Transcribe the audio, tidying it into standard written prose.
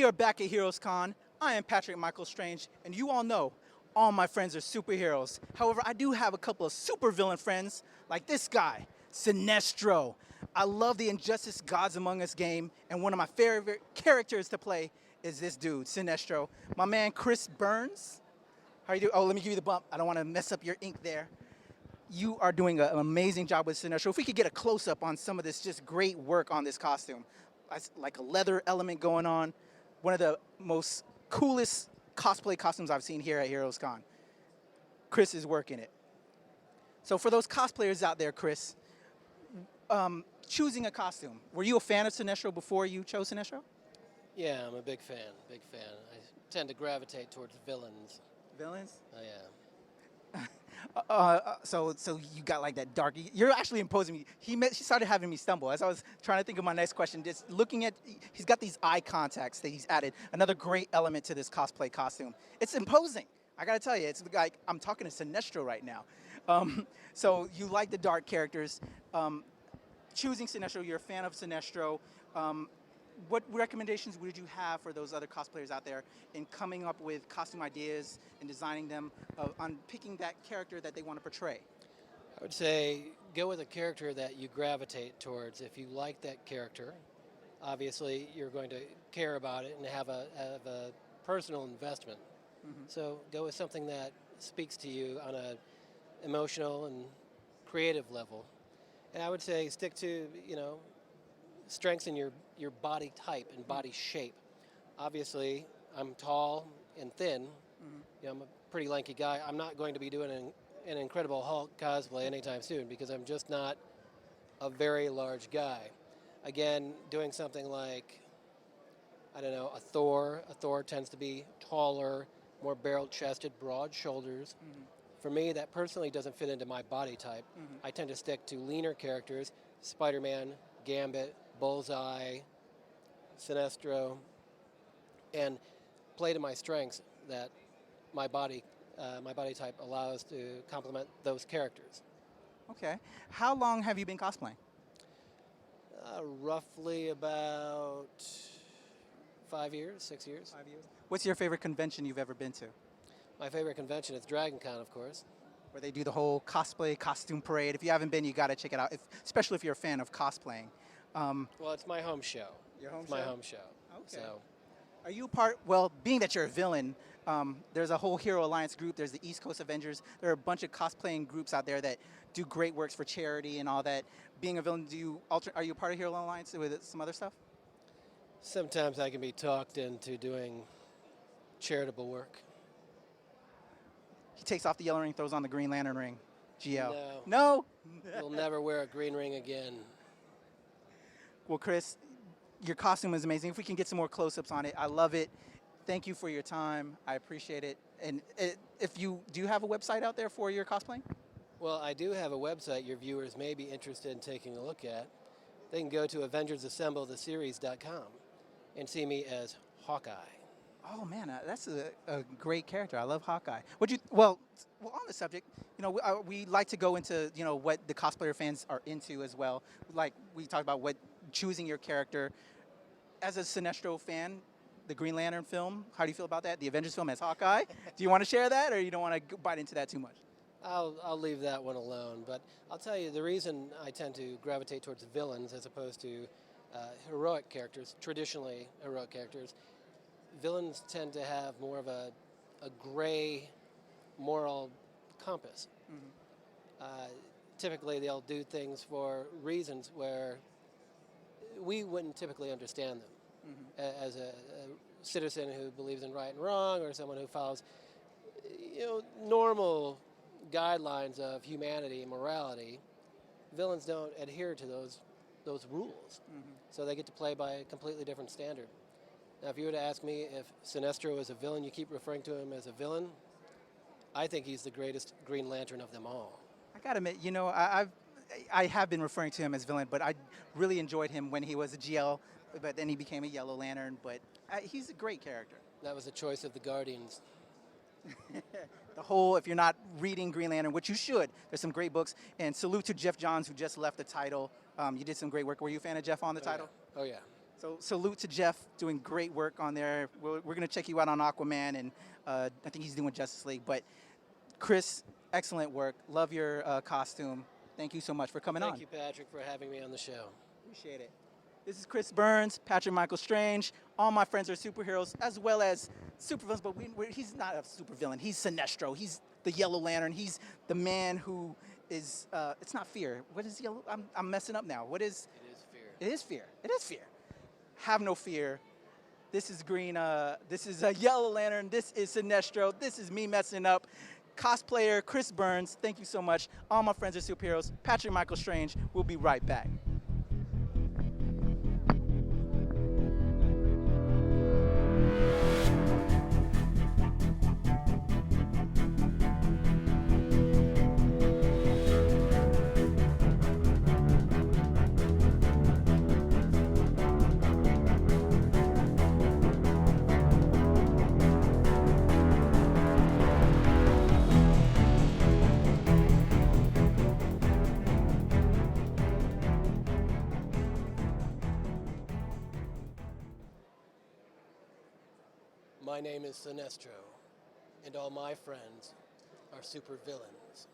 We are back at Heroes Con. I am Patrick Michael Strange, and you all know all my friends are superheroes. However, I do have a couple of supervillain friends, like this guy, Sinestro. I love the Injustice Gods Among Us game, and one of my favorite characters to play is this dude, Sinestro. My man, Chris Burns. How you doing? Oh, let me give you the bump. I don't want to mess up your ink there. You are doing an amazing job with Sinestro. If we could get a close-up on some of this just great work on this costume. Like a leather element going on. One of the most coolest cosplay costumes I've seen here at Heroes Con. Chris is working it. So for those cosplayers out there, Chris, choosing a costume, were you a fan of Sinestro before you chose Sinestro? Yeah, I'm a big fan, I tend to gravitate towards villains. Villains? Oh, yeah. So you got like that dark. You're actually imposing me. She started having me stumble as I was trying to think of my next question. Just looking at, he's got these eye contacts that he's added. Another great element to this cosplay costume. It's imposing. I gotta tell you, it's like I'm talking to Sinestro right now. So you like the dark characters. Choosing Sinestro, you're a fan of Sinestro. What recommendations would you have for those other cosplayers out there in coming up with costume ideas and designing them on picking that character that they want to portray? I would say go with a character that you gravitate towards. If you like that character, obviously you're going to care about it and have a personal investment. Mm-hmm. So go with something that speaks to you on a emotional and creative level. And I would say stick to, strengthen your body type and body shape. Obviously, I'm tall and thin. Mm-hmm. I'm a pretty lanky guy. I'm not going to be doing an Incredible Hulk cosplay anytime soon because I'm just not a very large guy. Again, doing something like, I don't know, a Thor. A Thor tends to be taller, more barrel-chested, broad shoulders. Mm-hmm. For me, that personally doesn't fit into my body type. Mm-hmm. I tend to stick to leaner characters, Spider-Man, Gambit, Bullseye, Sinestro, and play to my strengths that my body type allows to complement those characters. Okay. How long have you been cosplaying? Roughly about 5 years, 6 years. 5 years. What's your favorite convention you've ever been to? My favorite convention is Dragon Con, of course. Where they do the whole cosplay costume parade. If you haven't been, you got to check it out, especially if you're a fan of cosplaying. Well, it's my home show. Your home it's show? My home show. Okay. So. Are you part, well, being that you're a villain, there's a whole Hero Alliance group, there's the East Coast Avengers, there are a bunch of cosplaying groups out there that do great works for charity and all that. Being a villain, are you part of Hero Alliance with some other stuff? Sometimes I can be talked into doing charitable work. He takes off the yellow ring, throws on the Green Lantern ring. GL. No? You'll never wear a green ring again. Well, Chris, your costume is amazing. If we can get some more close-ups on it, I love it. Thank you for your time. I appreciate it. And do you have a website out there for your cosplaying? Well, I do have a website your viewers may be interested in taking a look at. They can go to AvengersAssembleTheSeries.com and see me as Hawkeye. Oh man, that's a great character. I love Hawkeye. Well, on the subject, we like to go into what the cosplayer fans are into as well. Like we talked about choosing your character. As a Sinestro fan, the Green Lantern film, how do you feel about that? The Avengers film as Hawkeye. Do you want to share that, or you don't want to bite into that too much? I'll leave that one alone. But I'll tell you the reason I tend to gravitate towards villains as opposed to heroic characters, traditionally heroic characters. Villains tend to have more of a gray moral compass. Mm-hmm. Typically, they'll do things for reasons where we wouldn't typically understand them. Mm-hmm. As a citizen who believes in right and wrong, or someone who follows, normal guidelines of humanity and morality, villains don't adhere to those rules. Mm-hmm. So they get to play by a completely different standard. Now, if you were to ask me if Sinestro is a villain, you keep referring to him as a villain, I think he's the greatest Green Lantern of them all. I gotta admit, I have been referring to him as villain, but I really enjoyed him when he was a GL, but then he became a Yellow Lantern, but he's a great character. That was the choice of the Guardians. If you're not reading Green Lantern, which you should, there's some great books, and salute to Jeff Johns, who just left the title. You did some great work. Were you a fan of Jeff on the title? Yeah. Oh, yeah. So salute to Jeff, doing great work on there. We're gonna check you out on Aquaman, and I think he's doing Justice League. But Chris, excellent work. Love your costume. Thank you so much for coming on. Thank you, Patrick, for having me on the show. Appreciate it. This is Chris Burns, Patrick Michael Strange. All my friends are superheroes, as well as supervillains, but he's not a supervillain. He's Sinestro. He's the Yellow Lantern. He's the man who is, it's not fear. What is yellow? I'm messing up now. What is? It is fear. It is fear. It is fear. Have no fear. This is green. This is a Yellow Lantern. This is Sinestro. This is me messing up. Cosplayer Chris Burns, thank you so much. All my friends are superheroes. Patrick Michael Strange. We'll be right back. My name is Sinestro, and all my friends are supervillains.